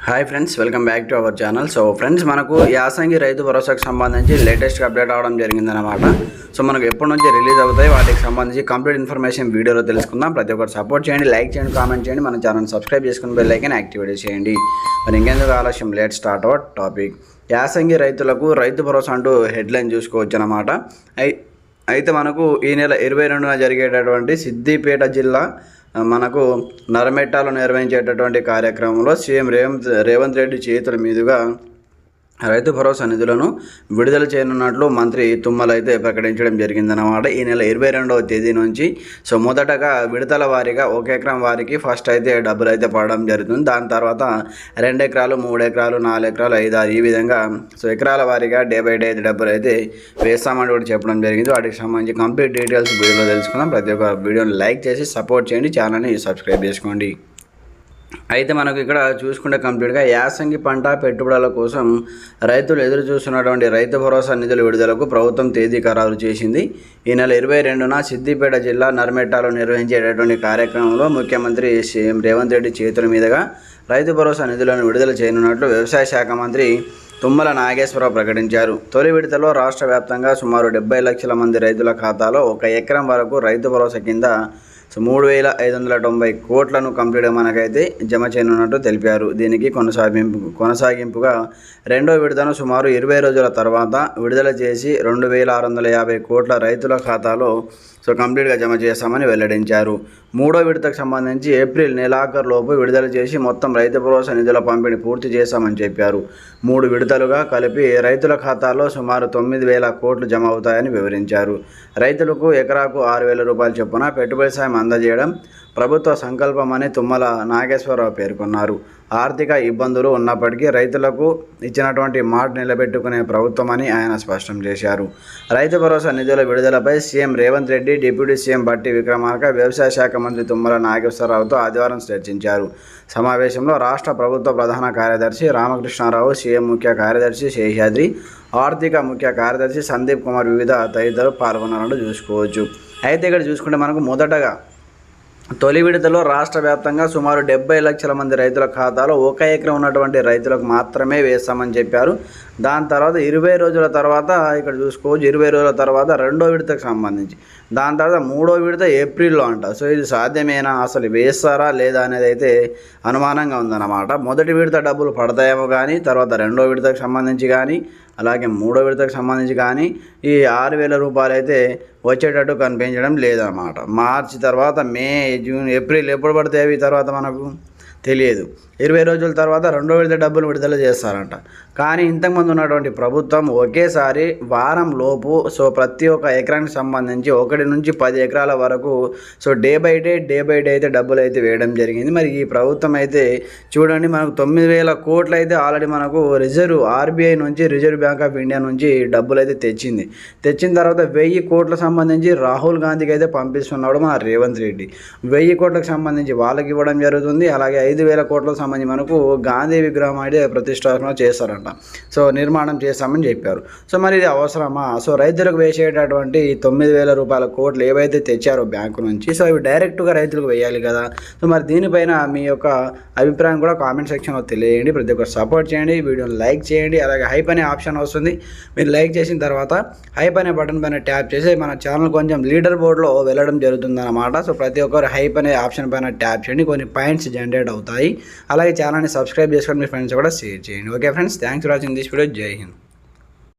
Hi friends, welcome back to our channel. So friends, మనకు యాసంగి రైతు భరోసాకు సంబంధించి లేటెస్ట్గా అప్డేట్ అవ్వడం జరిగిందనమాట. సో మనకు ఎప్పటి నుంచి రిలీజ్ అవుతాయి వాటికి సంబంధించి కంప్లీట్ ఇన్ఫర్మేషన్ వీడియోలో తెలుసుకుందాం. ప్రతి ఒక్కరు సపోర్ట్ చేయండి, లైక్ చేయండి, కామెంట్ చేయండి, మన ఛానల్ సబ్స్క్రైబ్ చేసుకుని బెల్ ఐకాన్ యాక్టివేట్ చేయండి. మరి ఇంకెందుకు ఆలస్యం, లెట్ స్టార్ట్ అవర్ టాపిక్. యాసంగి రైతులకు రైతు భరోసా అంటూ హెడ్లైన్ చూసుకోవచ్చు అనమాట. అయితే మనకు ఈ నెల 22న జరిగేటటువంటి సిద్దిపేట జిల్లా మనకు నరమెట్టాలో నిర్వహించేటటువంటి కార్యక్రమంలో సీఎం రేవంత్ రెడ్డి చేతుల మీదుగా రైతు భరోసా నిధులను విడుదల చేయనున్నట్లు మంత్రి తుమ్మల అయితే ప్రకటించడం జరిగిందన్నమాట. ఈ నెల 22వ తేదీ నుంచి సో మొదటగా విడతల వారీగా 1 ఎకరం వారికి ఫస్ట్ అయితే డబ్బులు అయితే పడడం జరుగుతుంది. దాని తర్వాత 2 ఎకరాలు, 3 ఎకరాలు, 4 ఎకరాలు, 5, 6 ఈ విధంగా సో ఎకరాల వారీగా డే బై డే డబ్బులు అయితే వేస్తామని కూడా చెప్పడం జరిగింది. వాటికి సంబంధించి కంప్లీట్ డీటెయిల్స్ వీడియోలో తెలుసుకుందాం. ప్రతి ఒక్క వీడియోని లైక్ చేసి సపోర్ట్ చేయండి, ఛానల్ని సబ్స్క్రైబ్ చేసుకోండి. అయితే మనకు ఇక్కడ చూసుకుంటే కంప్లీట్గా యాసంగి పంట పెట్టుబడుల కోసం రైతులు ఎదురు చూస్తున్నటువంటి రైతు భరోసా నిధుల విడుదలకు ప్రభుత్వం తేదీ ఖరారు చేసింది. ఈ నెల 22న సిద్దిపేట జిల్లా నర్మెట్టాలో నిర్వహించేటటువంటి కార్యక్రమంలో ముఖ్యమంత్రి సీఎం రేవంత్ రెడ్డి చేతుల మీదుగా రైతు భరోసా నిధులను విడుదల చేయనున్నట్లు వ్యవసాయ శాఖ మంత్రి తుమ్మల నాగేశ్వరరావు ప్రకటించారు. తొలి విడతలో రాష్ట్ర వ్యాప్తంగా సుమారు 70 లక్షల మంది రైతుల ఖాతాలో 1 ఎకరం వరకు రైతు భరోసా కింద 3,590 కోట్లను కంప్లీట్గా మనకైతే జమ చేయనున్నట్టు తెలిపారు. దీనికి కొనసాగింపుగా రెండో విడతను సుమారు 20 రోజుల తర్వాత విడుదల చేసి 2,650 కోట్ల రైతుల ఖాతాలో కంప్లీట్గా జమ చేస్తామని వెల్లడించారు. మూడో విడతకు సంబంధించి ఏప్రిల్ నెలాఖరులోపు విడుదల చేసి మొత్తం రైతు భరోసా నిధుల పంపిణీ పూర్తి చేస్తామని చెప్పారు. 3 విడతలుగా కలిపి రైతుల ఖాతాలో సుమారు 9,000 కోట్లు జమ అవుతాయని వివరించారు. రైతులకు ఎకరాకు 6,000 రూపాయల చొప్పున పెట్టుబడి సాయం అందజేయడం ప్రభుత్వ సంకల్పమని తుమ్మల నాగేశ్వరరావు పేర్కొన్నారు. ఆర్థిక ఇబ్బందులు ఉన్నప్పటికీ రైతులకు ఇచ్చినటువంటి మాట నిలబెట్టుకునే ప్రభుత్వమని ఆయన స్పష్టం చేశారు. రైతు భరోసా నిధుల విడుదలపై CM Revanth Reddy, deputy CM Bhatti Vikramarka, వ్యవసాయ శాఖ మంత్రి తుమ్మల నాగేశ్వరరావుతో ఆదివారం చర్చించారు. సమావేశంలో రాష్ట్ర ప్రభుత్వ ప్రధాన కార్యదర్శి రామకృష్ణారావు, సీఎం ముఖ్య కార్యదర్శి శేషాద్రి, ఆర్థిక ముఖ్య కార్యదర్శి సందీప్ కుమార్ వివిధ తదితరులు పాల్గొన్నారని చూసుకోవచ్చు. అయితే ఇక్కడ చూసుకుంటే మనకు మొదటగా తొలి విడతలో రాష్ట్ర వ్యాప్తంగా సుమారు 70 లక్షల మంది రైతుల ఖాతాలో 1 ఎకరం ఉన్నటువంటి రైతులకు మాత్రమే వేస్తామని చెప్పారు. దాని తర్వాత 20 రోజుల తర్వాత ఇక్కడ చూసుకోవచ్చు, 20 రోజుల తర్వాత రెండో విడతకు సంబంధించి, దాని తర్వాత మూడో విడత ఏప్రిల్లో అంట. సో ఇది సాధ్యమేనా, అసలు వేస్తారా లేదా అనేది అయితే అనుమానంగా ఉందన్నమాట. మొదటి విడత డబ్బులు పడతాయేమో కానీ తర్వాత రెండో విడతకు సంబంధించి కానీ అలాగే మూడో విడతకు సంబంధించి కానీ ఈ 6,000 రూపాయలు అయితే వచ్చేటట్టు కనిపించడం లేదన్నమాట. మార్చి తర్వాత మే, జూన్, ఏప్రిల్ ఎప్పుడు పడతాయి తర్వాత మనకు తెలియదు. 20 రోజుల తర్వాత రెండో విడత డబ్బులు విడుదల చేస్తారంట. కానీ ఇంతకుముందు ఉన్నటువంటి ప్రభుత్వం ఒకేసారి వారం లోపు ప్రతి ఒక్క ఎకరానికి సంబంధించి 1 నుంచి 10 ఎకరాల వరకు డే బై డే అయితే డబ్బులు అయితే వేయడం జరిగింది. మరి ఈ ప్రభుత్వం అయితే చూడండి, మనకు 9,000 కోట్లు అయితే ఆల్రెడీ మనకు ఆర్బీఐ నుంచి, రిజర్వ్ బ్యాంక్ ఆఫ్ ఇండియా నుంచి డబ్బులు అయితే తెచ్చిన తర్వాత 1,000 కోట్ల సంబంధించి రాహుల్ గాంధీకి అయితే పంపిస్తున్నాడు మన రేవంత్ రెడ్డి. 1,000 కోట్లకు సంబంధించి వాళ్ళకి ఇవ్వడం జరుగుతుంది. అలాగే 5,000 కోట్లకు సంబంధించి మనకు గాంధీ విగ్రహం అయితే ప్రతిష్టాపన చేస్తారంట. నిర్మాణం చేస్తామని చెప్పారు. మరి ఇది అవసరమా? రైతులకు వేసేటటువంటి 9,000 రూపాయల కోట్లు ఏవైతే తెచ్చారో బ్యాంకు నుంచి, ఇవి డైరెక్ట్గా రైతులకు వేయాలి కదా. మరి దీనిపైన మీ యొక్క అభిప్రాయం కూడా కామెంట్ సెక్షన్లో తెలియజేయండి. ప్రతి ఒక్కరు సపోర్ట్ చేయండి, వీడియోని లైక్ చేయండి. అలాగే హైప్ అనే ఆప్షన్ వస్తుంది, మీరు లైక్ చేసిన తర్వాత హైప్ అనే బటన్ పైన ట్యాప్ చేసి మన ఛానల్ కొంచెం లీడర్ బోర్డులో వెళ్ళడం జరుగుతుందన్నమాట. ప్రతి ఒక్కరు హైప్ అనే ఆప్షన్ పైన ట్యాప్ చేయండి, కొన్ని పాయింట్స్ జనరేట్ అవుతాయి. అలాగే ఛానల్ని సబ్స్క్రైబ్ చేసుకొని మీ ఫ్రెండ్స్ కూడా షేర్ చేయండి. Okay friends, thanks for watching this video. జై హింద్.